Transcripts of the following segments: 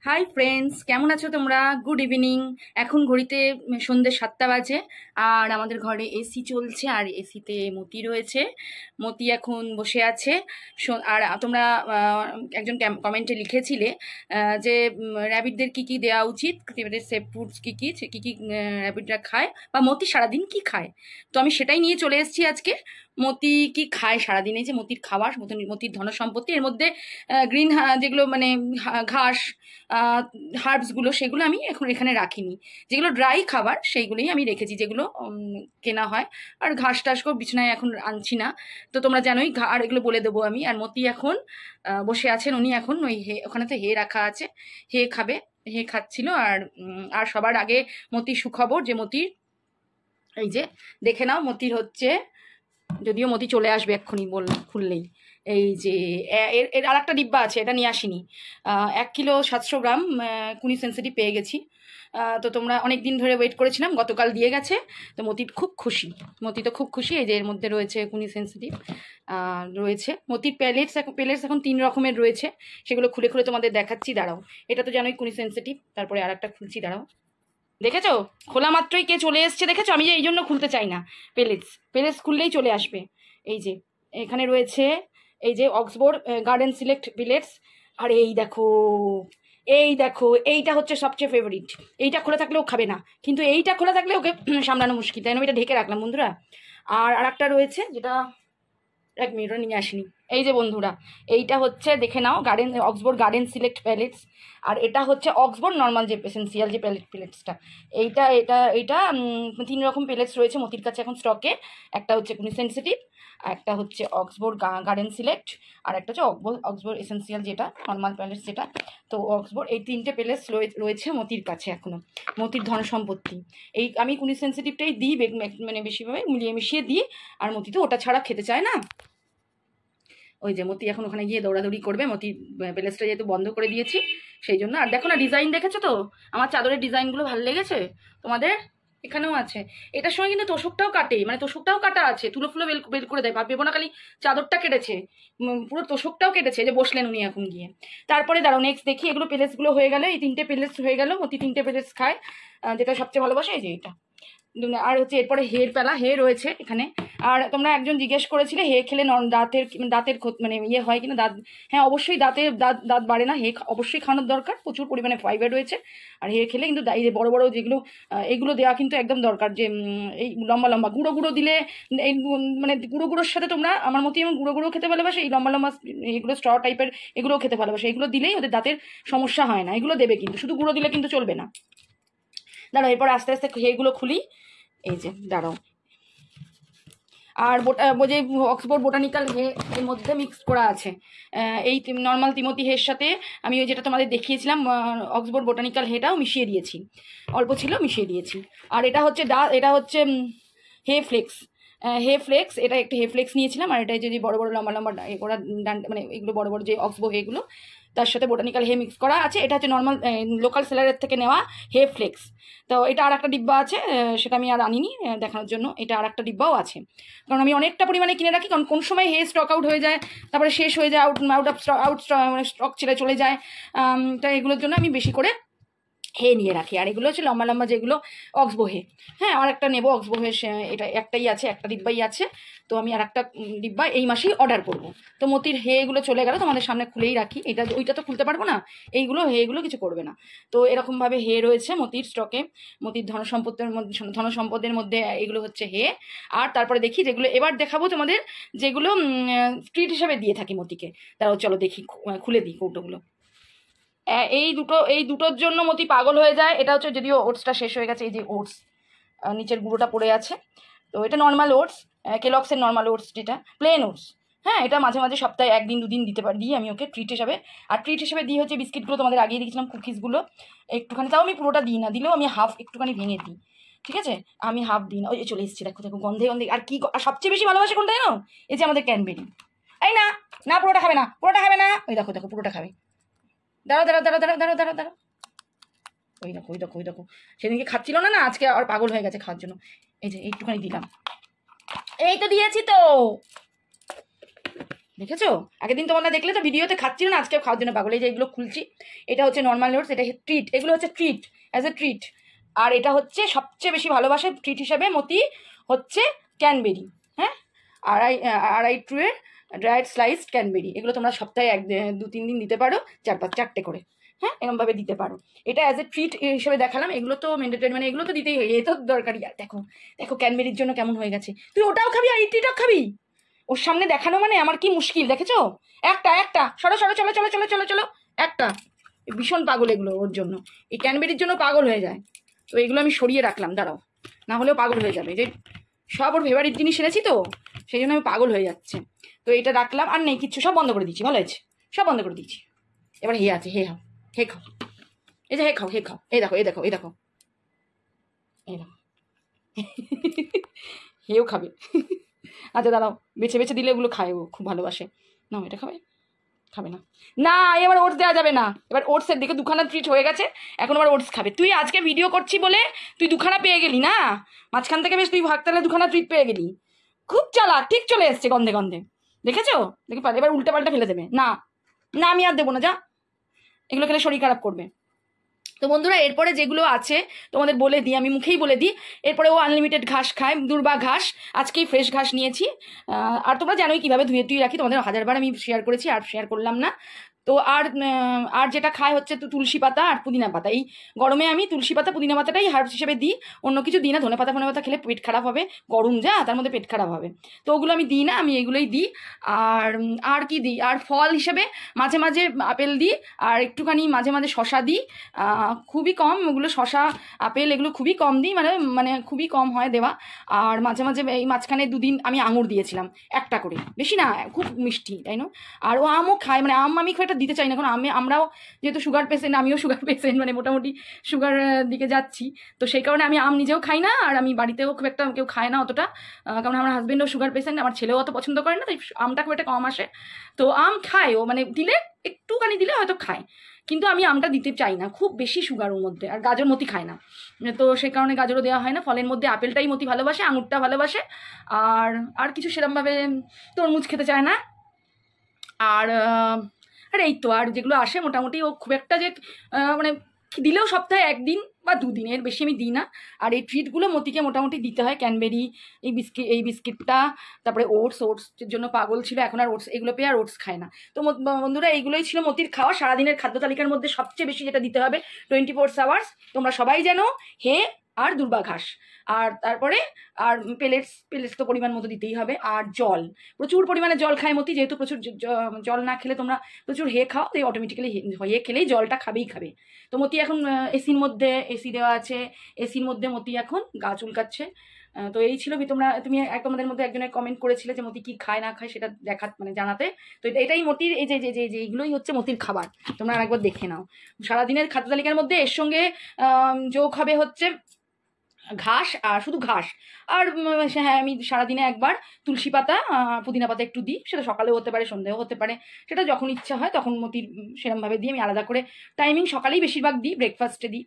Hi friends, কেমন আছো তোমরা? Good evening. এখন ঘড়িতে সন্ধ্যে 7টা বাজে। আর আমাদের ঘরে এসি চলছে, আর এসিতে মতি রয়েছে। মতি এখন বসে আছে। আর তোমরা একজন কমেন্টে লিখেছিলে যে র্যাবিটদের কি কি দেওয়া উচিত, সেফ ফুডস কি কি কি কি র্যাবিটরা খায়, বা মতি সারাদিন কি খায়। তো আমি সেটাই নিয়ে চলে এসেছি আজকে। মতি কি খায় সারাদিনে, যে মতির খাবার, মতির ধন সম্পত্তি, এর মধ্যে গ্রিন যেগুলো মানে ঘাস, হার্বসগুলো, সেগুলো আমি এখন এখানে রাখিনি। যেগুলো ড্রাই খাবার সেইগুলোই আমি রেখেছি, যেগুলো কেনা হয়। আর ঘাস টাসকেও বিছানায় এখন আনছি না। তো তোমরা জানোই, আর এগুলো বলে দেবো আমি। আর মতি এখন বসে আছেন, উনি এখন ওই ওখানে তো হে রাখা আছে, হে খাবে, হে খাচ্ছিল। আর সবার আগে মতির সুখবর, যে মতির এই যে দেখে নাও, মতির হচ্ছে, যদিও মতি চলে আসবে এক্ষুনি খুললেই। এই যে এর এর আর একটা ডিব্বা আছে, এটা নিয়ে আসিনি। 1 কিলো 700 গ্রাম কুনি সেন্সিটিভ পেয়ে গেছি। তো তোমরা অনেক দিন ধরে ওয়েট করেছিলাম, গতকাল দিয়ে গেছে। তো মতি খুব খুশি, মতি তো খুব খুশি। এই যে এর মধ্যে রয়েছে কুনি সেন্সিটিভ রয়েছে। মতির প্যালেটস এখন 3 রকমের রয়েছে, সেগুলো খুলে খুলে তোমাদের দেখাচ্ছি, দাঁড়াও। এটা তো জানোই কুনি সেন্সিটিভ। তারপরে আর একটা খুলছি, দাঁড়াও। দেখেছো, খোলা মাত্রই কে চলে এসছে, দেখেছো? আমি যে এই জন্য খুলতে চাই না। পেলেটস খুললেই চলে আসবে। এই যে এখানে রয়েছে, এই যে অক্সবোর্ড গার্ডেন সিলেক্ট পিলেটস। আর এই দেখো, এই দেখো, এইটা হচ্ছে সবচেয়ে ফেভারিট। এইটা খোলা থাকলেও খাবে না, কিন্তু এইটা খোলা থাকলে ওকে সামলানো মুশকিল, তাই না? এটা ঢেকে রাখলাম বন্ধুরা। আর একটা রয়েছে, যেটা 1 মিনিট নিয়ে আসিনি। এই যে বন্ধুরা, এইটা হচ্ছে, দেখে নাও, অক্সবোর্ড গার্ডেন সিলেক্ট প্যালেটস। আর এটা হচ্ছে অক্সবোর্ড নর্মাল, যে এসেন্সিয়াল যে প্যালেটসটা। এইটা 3 রকম প্যালেটস রয়েছে মতির কাছে এখন স্টকে। একটা হচ্ছে কুনি সেন্সিটিভ, একটা হচ্ছে অক্সবোর্ড গার্ডেন সিলেক্ট, আর একটা হচ্ছে অক্সবোর্ড এসেন্সিয়াল, যেটা নর্মাল প্যালেটস যেটা। তো অক্সবোর্ড, এই 3টে প্যালেটস রয়েছে মতির কাছে এখনো, মতির ধন সম্পত্তি। এই আমি কুনি সেন্সিটিভটাই দিই, মানে বেশিভাবে মিলিয়ে মিশিয়ে দিই। আর মতি তো ওটা ছাড়া খেতে চায় না। ওই যে মতি এখন ওখানে গিয়ে দৌড়াদৌড়ি করবে। মতি প্যালেসটা যেহেতু বন্ধ করে দিয়েছি, সেই জন্য। আর দেখো না, ডিজাইন দেখেছো তো? আমার চাদরের ডিজাইনগুলো ভালো লেগেছে তোমাদের? এখানেও আছে। এটার সঙ্গে কিন্তু তোষকটাও কাটে, মানে তোষকটাও কাটা আছে, তুলো ফুলো বের করে দেয়। ভাববে না খালি চাদরটা কেটেছে, পুরো তোষকটাও কেটেছে। যে বসলেন উনি এখন গিয়ে। তারপরে দাঁড়াও, নেক্সট দেখি। এগুলো পেলেসগুলো হয়ে গেল, এই 3টে পেলেস হয়ে গেল। মতি 3টে পেলেস খায়, যেটা সবচেয়ে ভালোবাসে, এই যে এটা। আর হচ্ছে এরপরে হের পেলা, হে রয়েছে এখানে। আর তোমরা একজন জিজ্ঞেস করেছিলে হে খেলে দাঁতের মানে ইয়ে হয় কিনা, দাঁত। হ্যাঁ, অবশ্যই দাঁত বাড়ে না। হে অবশ্যই খাওয়ানোর দরকার, প্রচুর পরিমাণে ফাইবার রয়েছে। আর হে খেলে কিন্তু এই যে বড় বড় যেগুলো, এগুলো দেওয়া কিন্তু একদম দরকার। যে এই লম্বা লম্বা গুঁড়ো গুঁড়ো দিলে, এই মানে গুঁড়ো গুঁড়োর সাথে তোমরা, আমার মতো এমন গুঁড়ো গুঁড়ো খেতে ভালোবাসে, এই লম্বা লম্বা এগুলো স্ট্র টাইপের, এগুলোও খেতে ভালোবাসে। এগুলো দিলেই ওদের দাঁতের সমস্যা হয় না। এগুলো দেবে, কিন্তু শুধু গুঁড়ো দিলে কিন্তু চলবে না। দাঁড়াও, এরপর আস্তে আস্তে হেগুলো খুলি। এই যে দাঁড়াও। আর যে অক্সফোর্ড বোটানিক্যাল হে এর মধ্যে মিক্স করা আছে। এই নর্মাল তিমতি হের সাথে আমি ওই যেটা তোমাদের দেখিয়েছিলাম, অক্সফোর্ড বোটানিক্যাল হেটাও মিশিয়ে দিয়েছি। অল্প ছিল, মিশিয়ে দিয়েছি। আর এটা হচ্ছে হে ফ্লেক্স। এটা একটা হে ফ্লেক্স নিয়েছিলাম। আর এটা যদি বড় বড় লম্বা লম্বা ওরা মানে এগুলো বড় বড় যে অক্সবো হেগুলো, তার সাথে বোটানিক্যাল হে মিক্স করা আছে। এটা হচ্ছে নর্মাল লোকাল সেলারের থেকে নেওয়া হে ফ্লেক্স। তো এটা আর একটা ডিব্বা আছে, সেটা আমি আর আনিনি দেখানোর জন্য। এটা আর একটা ডিব্বাও আছে, কারণ আমি অনেকটা পরিমাণে কিনে রাখি। কারণ কোন সময় হে স্টক আউট হয়ে যায়, তারপরে শেষ হয়ে যায়, মানে স্টক ছেড়ে চলে যায়। তাই এগুলোর জন্য আমি বেশি করে হে নিয়ে রাখি। আর এগুলো হচ্ছে লম্বা লম্বা যেগুলো অক্সবো হে। হ্যাঁ, আর একটা নেবো অক্সবো হে, এটা একটাই আছে, একটা ডিব্বাই আছে। তো আমি আর একটা ডিব্বা এই মাসেই অর্ডার করবো। তো মতির হেগুলো চলে গেল, তোমাদের সামনে খুলেই রাখি। এটা ওইটা তো খুলতে পারবো না, হেগুলো কিছু করবে না। তো এরকমভাবে হে রয়েছে মতির স্টকে। মতির ধনসম্পদের মধ্যে এগুলো হচ্ছে হে। আর তারপরে দেখি যেগুলো এবার দেখাবো তোমাদের, যেগুলো ট্রিট হিসাবে দিয়ে থাকি মতিকে। তারাও চলো দেখি, খুলে দিই কৌটোগুলো। এই দুটোর জন্য মতি পাগল হয়ে যায়। এটা হচ্ছে, যদিও ওটসটা শেষ হয়ে গেছে। এই যে ওটস, নিচের গুঁড়োটা পড়ে আছে। তো এটা নর্মাল ওটস, কেলক্সের নর্মাল ওটস, যেটা প্লেন ওটস। হ্যাঁ, এটা মাঝে মাঝে সপ্তাহে 1 দিন 2 দিন দিই আমি ওকে ট্রিট হিসাবে। আর ট্রিট হিসাবে দিই হচ্ছে বিস্কিটগুলো, তোমাদের আগিয়ে দিয়েছিলাম, কুকিজগুলো একটুখানি। তাও আমি পুরোটা দিই না, দিলেও আমি হাফ একটুখানি ভেঙে দিই, ঠিক আছে? আমি হাফ দিই না। ওই যে চলে এসেছি, দেখো দেখো, গন্ধে গন্ধে। আর কি আর সবচেয়ে বেশি ভালোবাসে কোনটা জানো? এই যে আমাদের ক্যানবেরি। এই না না, পুরোটা খাবে না, পুরোটা খাবে না। ওই দেখো দেখো, পুরোটা খাবে। দাঁড়াও দাঁড়াও দাঁড়াও দাঁড়াও দাঁড়াও দাঁড়াও দাঁড়াও। ওই দেখো সেদিনকে খাচ্ছিল না, আজকে আর পাগল হয়ে গেছে খাওয়ার জন্য। এই যে একটুখানি দিলাম, এই তো দিয়েছি তো, দেখেছো? আগের দিন তোমরা দেখলে তো ভিডিওতে খাচ্ছিল না, আজকে খাওয়ার জন্য পাগল। এই যে এগুলো খুলছি, এটা হচ্ছে নর্মাল ওটস, এটা ট্রিট, এগুলো হচ্ছে ট্রিট, অ্যাজ এ ট্রিট। আর এটা হচ্ছে সবচেয়ে বেশি ভালোবাসে ট্রিট হিসাবে মতি হচ্ছে ক্যানবেরি। হ্যাঁ, আড়াই ট্রুয়ের ড্রাইড স্লাইসড ক্যানবেরি, এগুলো তোমরা সপ্তাহে 2-3 দিন দিতে পারো, 4-5-4টে করে। হ্যাঁ, এরকমভাবে দিতে পারো। এটা অ্যাজ এ ট্রিট হিসেবে দেখালাম। এগুলো তো ম্যান্ডেটরি, মানে এগুলো তো দিতেই হয়, এ তো দরকারি। আর দেখো দেখো ক্যানবেরির জন্য কেমন হয়ে গেছে। তুই ওটাও খাবি আর এটিটাও খাবি? ওর সামনে দেখানো মানে আমার কি মুশকিল, দেখেছো? একটা সরো সরো, চলো চলো চলো চলো চলো, একটা। ভীষণ পাগল এগুলো ওর জন্য, এই ক্যানবেরির জন্য পাগল হয়ে যায়। তো এগুলো আমি সরিয়ে রাখলাম, দাঁড়াও, না হলেও পাগল হয়ে যাবে। যে সব ওর ফেভারিট জিনিস এনেছি তো, সেই জন্য আমি পাগল হয়ে যাচ্ছে। তো এটা রাখলাম, আর নেই কিচ্ছু, সব বন্ধ করে দিচ্ছি। ভালো হয়েছে, সব বন্ধ করে দিচ্ছি। এবার হে আছে, হে খাও, হে খাও, এই যে হে খাও, হে খাও, এই দেখো এই দেখো এই দেখো এই দেখো হেও খাবে। আচ্ছা দাঁড়াও, বেছে বেছে দিলে ওগুলো খায়, ও খুব ভালোবাসে। না এটা খাবে, খাবে না। না, এবার ওটস দেওয়া যাবে না। এবার ওটসের দিকে দুখানা ট্রিট হয়ে গেছে, এখন আবার ওটস খাবে। তুই আজকে ভিডিও করছি বলে তুই দুখানা পেয়ে গেলি না, মাঝখান থেকে বেশ তুই ভাগতালে দুখানা ট্রিট পেয়ে গেলি। খুব চালাক, ঠিক চলে এসছে গন্ধে গন্ধে, দেখেছো? দেখে পারে, এবার উল্টে পাল্টা ফেলে দেবে। না না, আমি আর দেবো না, যা, এগুলো খেলে শরীর খারাপ করবে। তো বন্ধুরা, এরপরে যেগুলো আছে তোমাদের বলে দিই, আমি মুখেই বলে দিই। এরপরে ও আনলিমিটেড ঘাস খায়, দুর্বা ঘাস, আজকেই ফ্রেশ ঘাস নিয়েছি। আর তোমরা জানোই কীভাবে ধুয়ে টুয়ে রাখি, তোমাদের 1000বার আমি শেয়ার করেছি, আর শেয়ার করলাম না। তো আর যেটা খায় হচ্ছে তো তুলসী পাতা আর পুদিনা পাতা। এই গরমে আমি তুলসী পাতা পুদিনা পাতাটাই হার্বস হিসেবে দিই, অন্য কিছু দিই না। ধনে পাতা ফনে পাতা খেলে পেট খারাপ হবে, গরম যা, তার মধ্যে পেট খারাপ হবে। তো ওগুলো আমি দিই না, আমি এগুলোই দিই। আর কি দিই, আর ফল হিসেবে মাঝে মাঝে আপেল দিই, আর একটুখানি মাঝে মাঝে শশা দিই। খুবই কম ওগুলো, শশা আপেল এগুলো খুবই কম দিই, মানে খুবই কম হয় দেওয়া। আর মাঝে মাঝে এই মাঝখানে 2 দিন আমি আঙুর দিয়েছিলাম, একটা করে, বেশি না, খুব মিষ্টি, তাই না? আর ও আমও খায়, মানে আমি খুব একটা দিতে চাই না, কারণ আমরাও যেহেতু সুগার পেশেন্ট, আমিও সুগার পেশেন্ট, মানে মোটামুটি সুগার দিকে যাচ্ছি। তো সেই কারণে আমি আম নিজেও খাই না, আর আমি বাড়িতেও খুব একটা কেউ খায় না অতটা, কারণ আমার হাজবেন্ডও সুগার পেশেন্ট, আমার ছেলেও অত পছন্দ করে না, তাই আমটা খুব একটা কম আসে। তো আম খায় ও, মানে দিলে একটুখানি দিলে হয়তো খায়, কিন্তু আমি আমটা দিতে চাই না, খুব বেশি সুগার ওর মধ্যে। আর গাজর মতি খায় না, তো সেই কারণে গাজরও দেওয়া হয় না। ফলের মধ্যে আপেলটাই মতি ভালোবাসে, আঙুরটা ভালোবাসে, আর কিছু সেরকমভাবে তরমুজ খেতে চায় না। আর আর এই তো, আর যেগুলো আসে মোটামুটি ও খুব একটা যে মানে দিলেও সপ্তাহে 1 দিন বা 2 দিন, এর বেশি আমি দিই না। আর এই ট্রিটগুলো মতিকে মোটামুটি দিতে হয়, ক্যানবেরি, এই বিস্কিটটা, তারপরে ওটসের জন্য পাগল ছিল, এখন আর ওটস এগুলো পেয়ে আর ওটস খায় না। তো বন্ধুরা, এইগুলোই ছিল মতির খাওয়া। সারাদিনের খাদ্য তালিকার মধ্যে সবচেয়ে বেশি যেটা দিতে হবে 24 আওয়ার্স, তোমরা সবাই জানো, হে আর দুর্বা ঘাস। আর তারপরে আর পেলেটস তো পরিমাণ মতো দিতেই হবে। আর জল, প্রচুর পরিমাণে জল খায় মতি, যেহেতু প্রচুর জল না খেলে তোমরা প্রচুর হে খাও, তো অটোমেটিক্যালি হে খেলেই জলটা খাবেই খাবে। তো মতি এখন এসির মধ্যে, এসি দেওয়া আছে, এসির মধ্যে মতি এখন গা চুলকাচ্ছে। তো এই ছিল। তুমি তোমাদের মধ্যে একজনের কমেন্ট করেছিলে যে মতি কি খায় না খায় সেটা জানাতে। তো এটাই মতির, এই যে এইগুলোই হচ্ছে মতির খাবার, তোমরা আরেকবার দেখে নাও। সারাদিনের খাদ্য তালিকার মধ্যে এর সঙ্গে যোগ হবে হচ্ছে ঘাস, আর শুধু ঘাস। আর হ্যাঁ, আমি সারাদিনে একবার তুলসী পাতা পুদিনা পাতা একটু দিই, সেটা সকালেও হতে পারে, সন্ধ্যেও হতে পারে, সেটা যখন ইচ্ছা হয় তখন মতির সেরমভাবে দিই। আমি আলাদা করে টাইমিং সকালেই বেশিরভাগ দিই, ব্রেকফাস্টে দিই।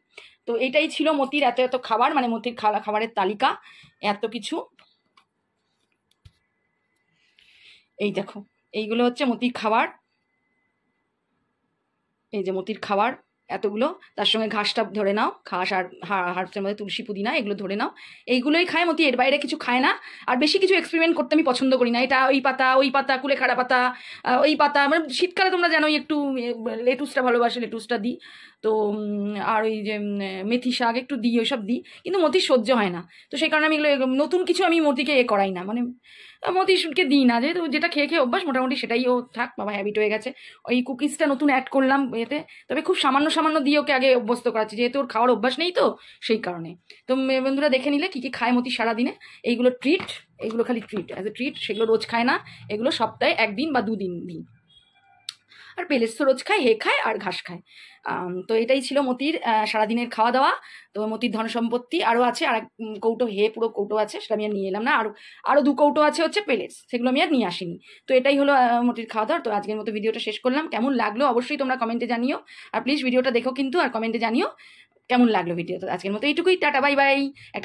তো এটাই ছিল মতির এত খাবার, মানে মতির খাবারের তালিকা, এত কিছু। এই দেখো, এইগুলো হচ্ছে মতির খাবার, এই যে মতির খাবার এতগুলো, তার সঙ্গে ঘাসটা ধরে নাও, ঘাস আর হার্বসের মধ্যে তুলসী পুদিনা এগুলো ধরে নাও। এইগুলোই খায় মতি, এর বাইরে কিছু খায় না। আর বেশি কিছু এক্সপেরিমেন্ট করতে আমি পছন্দ করি না। এটা ওই পাতা কুলেখাড়া পাতা, ওই পাতা, মানে শীতকালে তোমরা জানোই একটু লেটুসটা ভালোবাসে, লেটুসটা দিই। তো আর ওই যে মেথি শাক একটু দিই, ওইসব দিই, কিন্তু মতির সহ্য হয় না। তো সেই কারণে আমি এগুলো নতুন কিছু আমি মতিকে করাই না, মানে মতিকে দিই না, যেহেতু যেটা খেয়ে খেয়ে অভ্যাস মোটামুটি সেটাই ও থাক, বাবা হ্যাবিট হয়ে গেছে। ওই কুকিজটা নতুন অ্যাড করলাম এতে, তবে খুব সামান্য সামান্য দিয়ে ওকে আগে অভ্যস্ত করাচ্ছি, যেহেতু ওর খাওয়ার অভ্যাস নেই, তো সেই কারণে। তো বন্ধুরা দেখে নিলে কী কী খায় মতি সারাদিনে। এইগুলো ট্রিট, এগুলো খালি ট্রিট, অ্যাজ এ ট্রিট, সেগুলো রোজ খায় না, এগুলো সপ্তাহে 1 দিন বা 2 দিন দিই। আর পেলেটস তো রোজ খায়, হে খায় আর ঘাস খায়। তো এটাই ছিল মতির সারাদিনের খাওয়া দাওয়া। তো মতির ধন সম্পত্তি আরও আছে, আর এক কৌটো হে পুরো কৌটো আছে, সেটা আমি আর নিয়ে এলাম না। আরও 2 কৌটো আছে হচ্ছে পেলেটস, সেগুলো আমি আর নিয়ে আসিনি। তো এটাই হলো মতির খাওয়া দাওয়া। তো আজকের মতো ভিডিওটা শেষ করলাম। কেমন লাগলো অবশ্যই তোমরা কমেন্টে জানিও, আর প্লিজ ভিডিওটা দেখো কিন্তু, আর কমেন্টে জানিও কেমন লাগলো ভিডিও। তো আজকের মতো এইটুকুই, টাটা বাই বাই।